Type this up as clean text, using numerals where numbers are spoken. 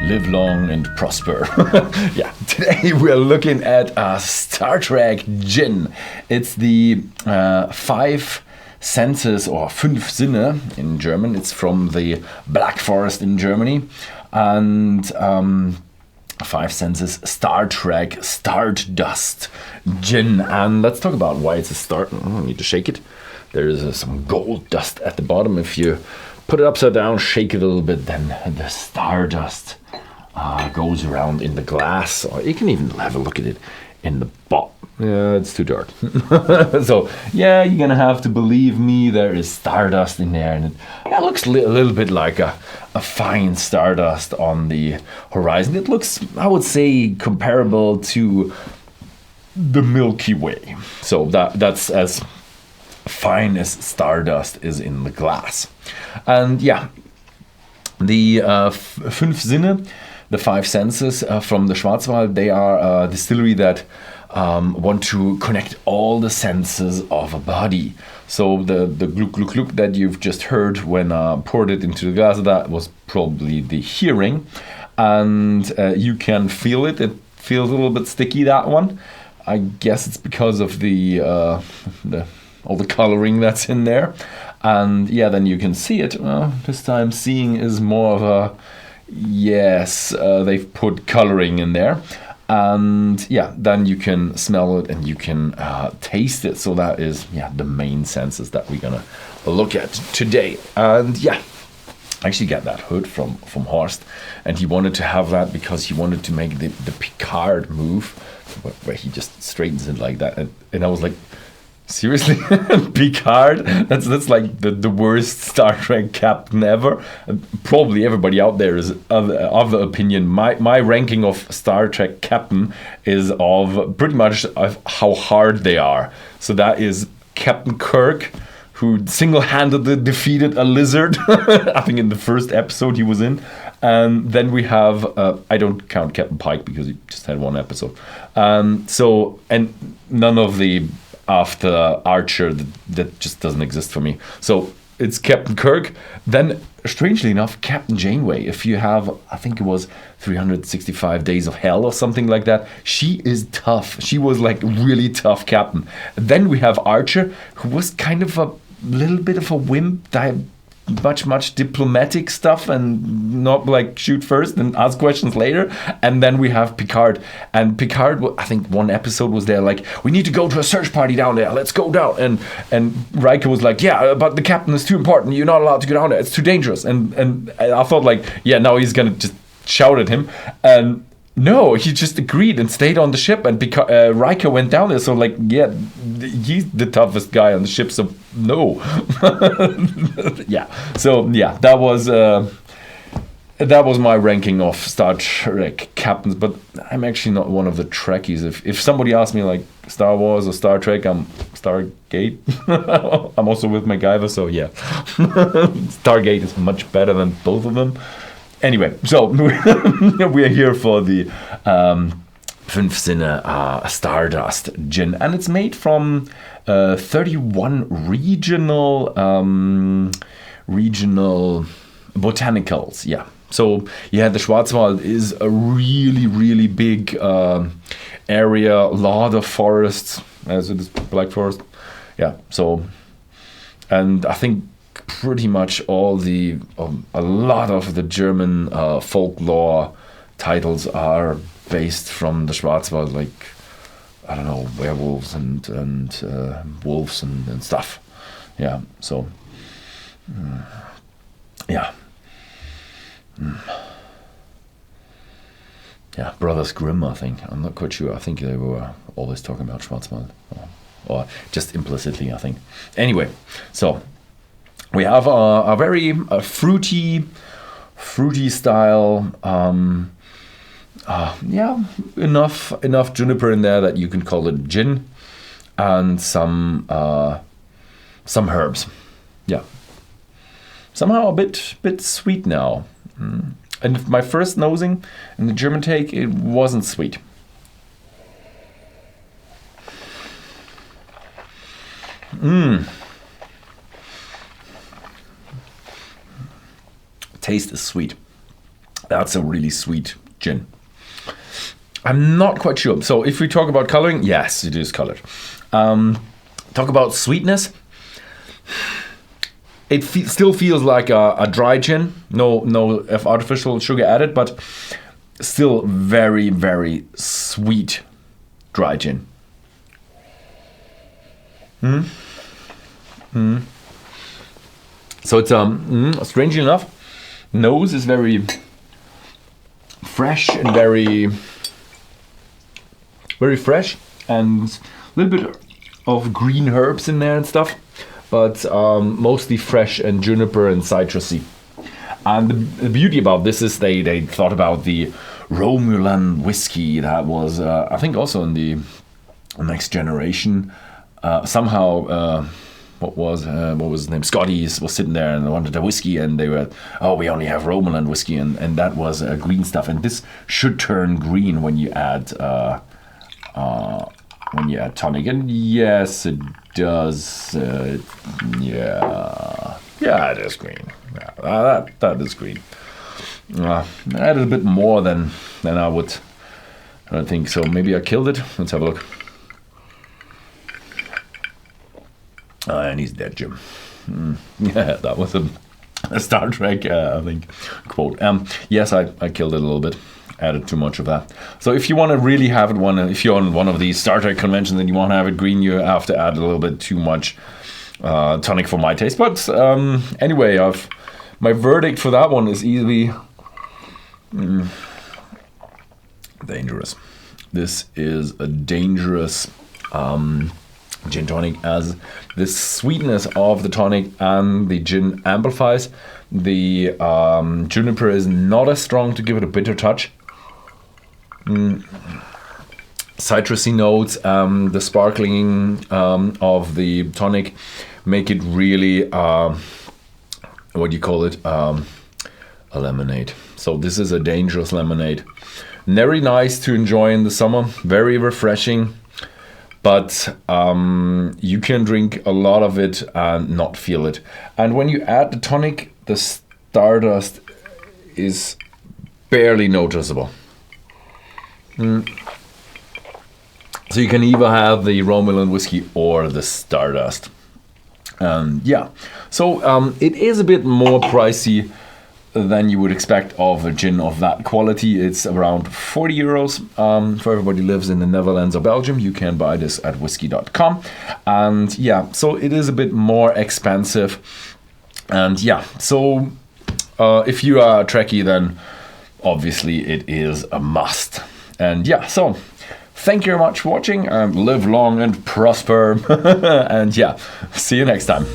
live long and prosper. Yeah, today we're looking at a Star Trek Gin. It's the five senses, or fünf Sinne in German. It's from the Black Forest in Germany. And five senses Star Trek Stardust Gin. And let's talk about why it's a start. I need to shake it. There is some gold dust at the bottom. If you put it upside down, shake it a little bit, then the stardust goes around in the glass. Or you can even have a look at it in the bottle. Yeah, it's too dark. So, yeah, you're gonna have to believe me, there is stardust in there. And it looks a little bit like a fine stardust on the horizon. It looks, I would say, comparable to the Milky Way. So that's as fine as stardust is in the glass. And yeah, the fünf Sinne, the five senses from the Schwarzwald, they are a distillery that want to connect all the senses of a body. So the gluk gluk gluk that you've just heard when poured it into the glass, that was probably the hearing, and you can feel it. It feels a little bit sticky, that one. I guess it's because of the all the coloring that's in there. And yeah, then you can see it. This time seeing is more of a, yes, they've put coloring in there. And yeah, then you can smell it and you can taste it. So that is, yeah, the main senses that we're gonna look at today. And yeah, I actually got that hood from Horst, and he wanted to have that because he wanted to make the Picard move, where he just straightens it like that. And I was like, seriously? Picard? That's like the worst Star Trek captain ever. Probably everybody out there is of the opinion. My ranking of Star Trek captain is of pretty much of how hard they are. So that is Captain Kirk, who single-handedly defeated a lizard. I think in the first episode he was in. And then we have, I don't count Captain Pike because he just had one episode. And none of the after Archer, that just doesn't exist for me. So it's Captain Kirk. Then, strangely enough, Captain Janeway. If you have, I think it was 365 Days of Hell or something like that, she is tough. She was like really tough captain. Then we have Archer, who was kind of a little bit of a wimp, much diplomatic stuff, and not like shoot first and ask questions later. And then we have Picard, and Picard, I think one episode was there like, we need to go to a search party down there, let's go down. And Riker was like, yeah, but the captain is too important, you're not allowed to go down there, it's too dangerous. And I thought like, yeah, now he's gonna just shout at him. And no, he just agreed and stayed on the ship, and Riker went down there. So like, yeah, he's the toughest guy on the ship, so no. Yeah, so yeah, that was my ranking of Star Trek captains. But I'm actually not one of the Trekkies. If somebody asks me like Star Wars or Star Trek, I'm Stargate. I'm also with MacGyver, so yeah. Stargate is much better than both of them. Anyway, so we're here for the fünf Sinne Stardust Gin, and it's made from 31 regional botanicals. Yeah, so yeah, the Schwarzwald is a really big area, a lot of forests, as it is Black Forest. Yeah, so, and I think pretty much all the a lot of the German folklore titles are based from the Schwarzwald, like, I don't know, werewolves and wolves and stuff. Yeah, so yeah. Yeah, Brothers Grimm, I think. I'm not quite sure. I think they were always talking about Schwarzwald, or just implicitly, I think. Anyway, so we have a very fruity style. Yeah, enough juniper in there that you can call it gin, and some herbs. Yeah, somehow a bit sweet now. And my first nosing in the German take, it wasn't sweet. Taste is sweet. That's a really sweet gin. I'm not quite sure. So if we talk about coloring, yes, it is colored. Talk about sweetness. It still feels like a dry gin. No artificial sugar added, but still very, very sweet dry gin. So it's strangely enough, nose is very fresh and very fresh, and a little bit of green herbs in there and stuff, but mostly fresh and juniper and citrusy. And the beauty about this is they thought about the Romulan whiskey that was I think also in the next generation. Somehow what was his name? Scotty's was sitting there and they wanted a whiskey, and they were, we only have Romulan whiskey, and that was green stuff. And this should turn green when you add tonic. And yes, it does. Yeah, it is green. Yeah, that is green. I added a bit more than I would. I don't think so. Maybe I killed it. Let's have a look. And he's dead, Jim. Yeah, that was a Star Trek, I think, quote. Yes, I killed it a little bit. Added too much of that. So if you want to really have it, if you're on one of these Star Trek conventions and you want to have it green, you have to add a little bit too much tonic for my taste. But anyway, my verdict for that one is easily dangerous. This is a dangerous gin tonic, as the sweetness of the tonic and the gin amplifies. The juniper is not as strong to give it a bitter touch. Citrusy notes, the sparkling of the tonic make it really, what do you call it? A lemonade. So this is a dangerous lemonade. Very nice to enjoy in the summer, very refreshing. But you can drink a lot of it and not feel it. And when you add the tonic, the Stardust is barely noticeable. So you can either have the Romulan whiskey or the Stardust. Yeah, so it is a bit more pricey than you would expect of a gin of that quality. It's around 40 euros. For everybody who lives in the Netherlands or Belgium, you can buy this at Whisky.com. And yeah, so it is a bit more expensive. And yeah, so if you are a Trekkie, then obviously it is a must. And yeah, so thank you very much for watching, and live long and prosper. And yeah, see you next time.